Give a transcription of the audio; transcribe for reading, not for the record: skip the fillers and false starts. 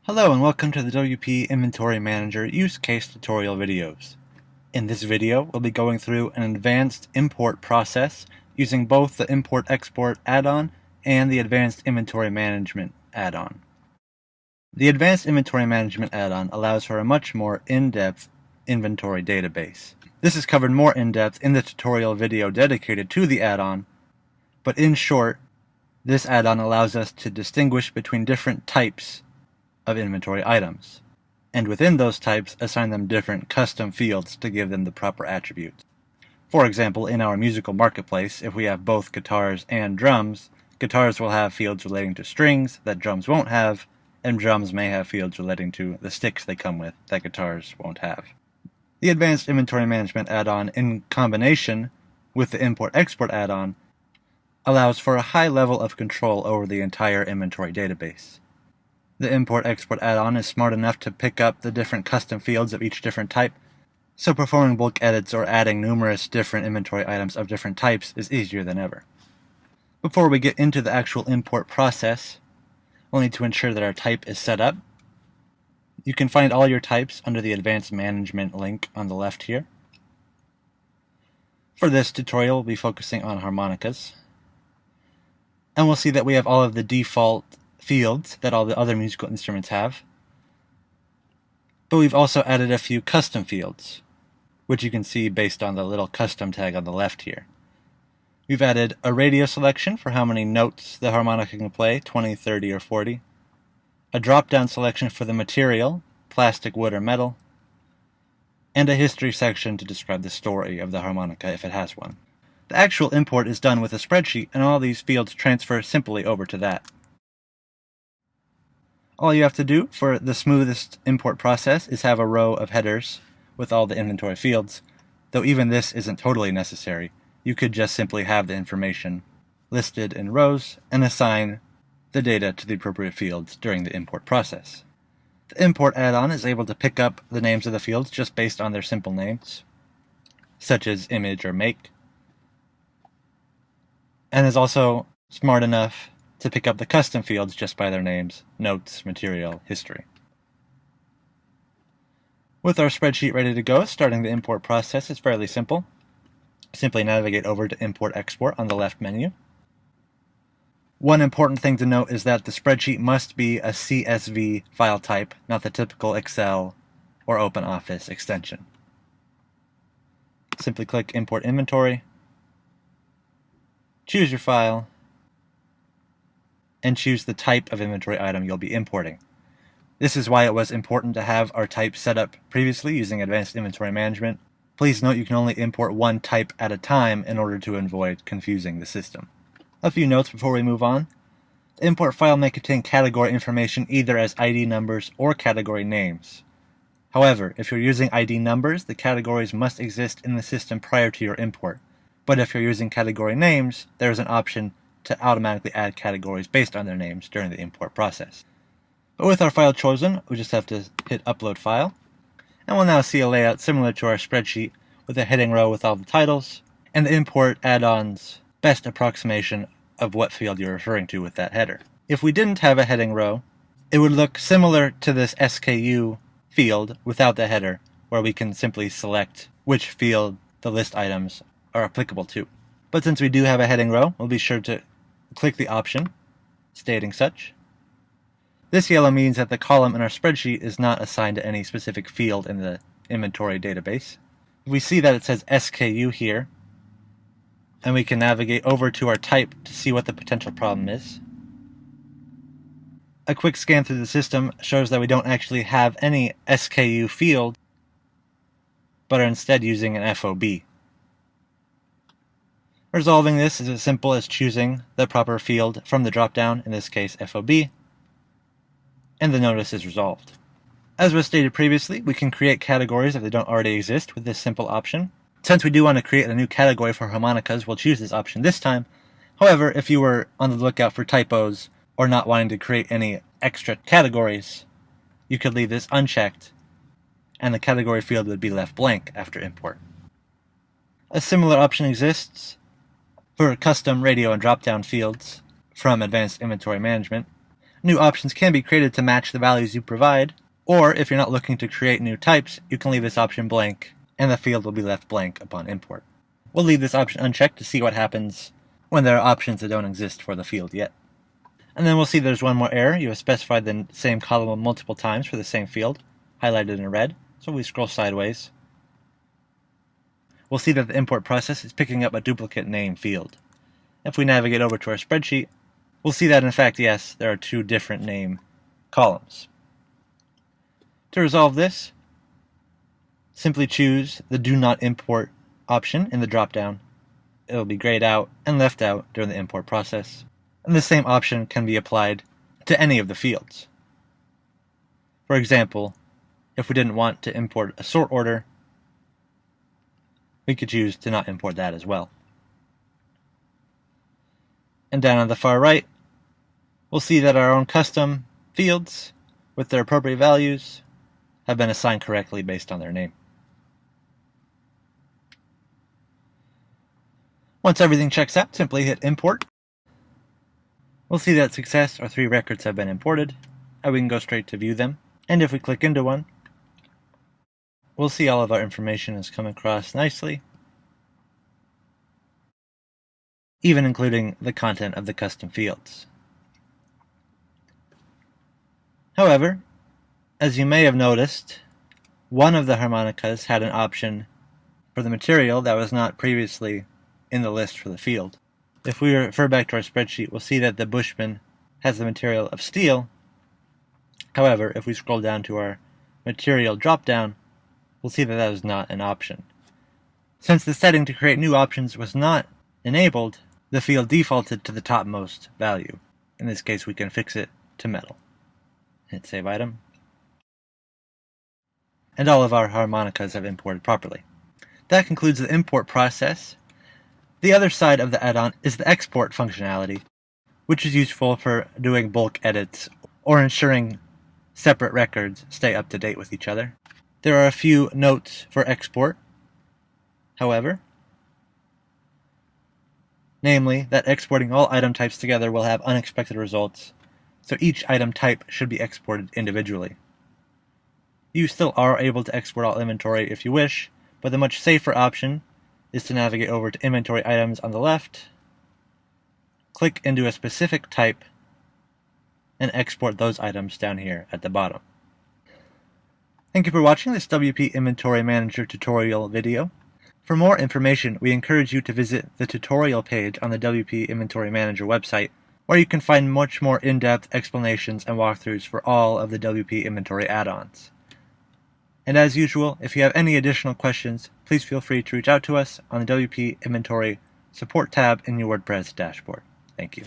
Hello and welcome to the WP Inventory Manager use case tutorial videos. In this video, we'll be going through an advanced import process using both the Import-Export add-on and the Advanced Inventory Management add-on. The Advanced Inventory Management add-on allows for a much more in-depth inventory database. This is covered more in-depth in the tutorial video dedicated to the add-on, but in short, this add-on allows us to distinguish between different types of inventory items, and within those types assign them different custom fields to give them the proper attributes. For example, in our musical marketplace, if we have both guitars and drums, guitars will have fields relating to strings that drums won't have, and drums may have fields relating to the sticks they come with that guitars won't have. The Advanced Inventory Management add-on, in combination with the Import-Export add-on, allows for a high level of control over the entire inventory database. The Import-Export add-on is smart enough to pick up the different custom fields of each different type, so performing bulk edits or adding numerous different inventory items of different types is easier than ever. Before we get into the actual import process, we'll need to ensure that our type is set up. You can find all your types under the Advanced Management link on the left here. For this tutorial, we'll be focusing on harmonicas, and we'll see that we have all of the default fields that all the other musical instruments have, but we've also added a few custom fields, which you can see based on the little custom tag on the left here. We've added a radio selection for how many notes the harmonica can play, 20, 30, or 40, a drop-down selection for the material, plastic, wood, or metal, and a history section to describe the story of the harmonica if it has one. The actual import is done with a spreadsheet, and all these fields transfer simply over to that. All you have to do for the smoothest import process is have a row of headers with all the inventory fields, though even this isn't totally necessary. You could just simply have the information listed in rows and assign the data to the appropriate fields during the import process. The import add-on is able to pick up the names of the fields just based on their simple names, such as image or make, and is also smart enough to pick up the custom fields just by their names, notes, material, history. With our spreadsheet ready to go, starting the import process is fairly simple. Simply navigate over to Import-Export on the left menu. One important thing to note is that the spreadsheet must be a CSV file type, not the typical Excel or OpenOffice extension. Simply click Import Inventory, choose your file, and choose the type of inventory item you'll be importing. This is why it was important to have our type set up previously using Advanced Inventory Management. Please note you can only import one type at a time in order to avoid confusing the system. A few notes before we move on. The import file may contain category information either as ID numbers or category names. However, if you're using ID numbers, the categories must exist in the system prior to your import. But if you're using category names, there is an option to automatically add categories based on their names during the import process. But with our file chosen, we just have to hit Upload File, and we'll now see a layout similar to our spreadsheet with a heading row with all the titles, and the import add-on's best approximation of what field you're referring to with that header. If we didn't have a heading row, it would look similar to this SKU field without the header, where we can simply select which field the list items are applicable to. But since we do have a heading row, we'll be sure to click the option stating such. This yellow means that the column in our spreadsheet is not assigned to any specific field in the inventory database. We see that it says SKU here, and we can navigate over to our type to see what the potential problem is. A quick scan through the system shows that we don't actually have any SKU field, but are instead using an FOB. Resolving this is as simple as choosing the proper field from the dropdown, in this case FOB, and the notice is resolved. As was stated previously, we can create categories if they don't already exist with this simple option. Since we do want to create a new category for harmonicas, we'll choose this option this time. However, if you were on the lookout for typos or not wanting to create any extra categories, you could leave this unchecked, and the category field would be left blank after import. A similar option exists for custom radio and drop-down fields from Advanced Inventory Management. New options can be created to match the values you provide, or if you're not looking to create new types, you can leave this option blank, and the field will be left blank upon import. We'll leave this option unchecked to see what happens when there are options that don't exist for the field yet. And then we'll see there's one more error. You have specified the same column multiple times for the same field, highlighted in red. So we scroll sideways. We'll see that the import process is picking up a duplicate name field. If we navigate over to our spreadsheet, we'll see that in fact, yes, there are two different name columns. To resolve this, simply choose the Do Not Import option in the dropdown. It will be grayed out and left out during the import process. And the same option can be applied to any of the fields. For example, if we didn't want to import a sort order, we could choose to not import that as well. And down on the far right, we'll see that our own custom fields with their appropriate values have been assigned correctly based on their name. Once everything checks out, simply hit import. We'll see that success or 3 records have been imported, and we can go straight to view them. And if we click into one, we'll see all of our information has come across nicely, even including the content of the custom fields. However, as you may have noticed, one of the harmonicas had an option for the material that was not previously in the list for the field. If we refer back to our spreadsheet, we'll see that the Bushman has the material of steel. However, if we scroll down to our material dropdown, we'll see that that is not an option. Since the setting to create new options was not enabled, the field defaulted to the topmost value. In this case, we can fix it to metal. Hit Save Item. And all of our harmonicas have imported properly. That concludes the import process. The other side of the add-on is the export functionality, which is useful for doing bulk edits or ensuring separate records stay up to date with each other. There are a few notes for export, however, namely that exporting all item types together will have unexpected results, so each item type should be exported individually. You still are able to export all inventory if you wish, but the much safer option is to navigate over to inventory items on the left, click into a specific type, and export those items down here at the bottom. Thank you for watching this WP Inventory Manager tutorial video. For more information, we encourage you to visit the tutorial page on the WP Inventory Manager website, where you can find much more in-depth explanations and walkthroughs for all of the WP Inventory add-ons. And as usual, if you have any additional questions, please feel free to reach out to us on the WP Inventory Support tab in your WordPress dashboard. Thank you.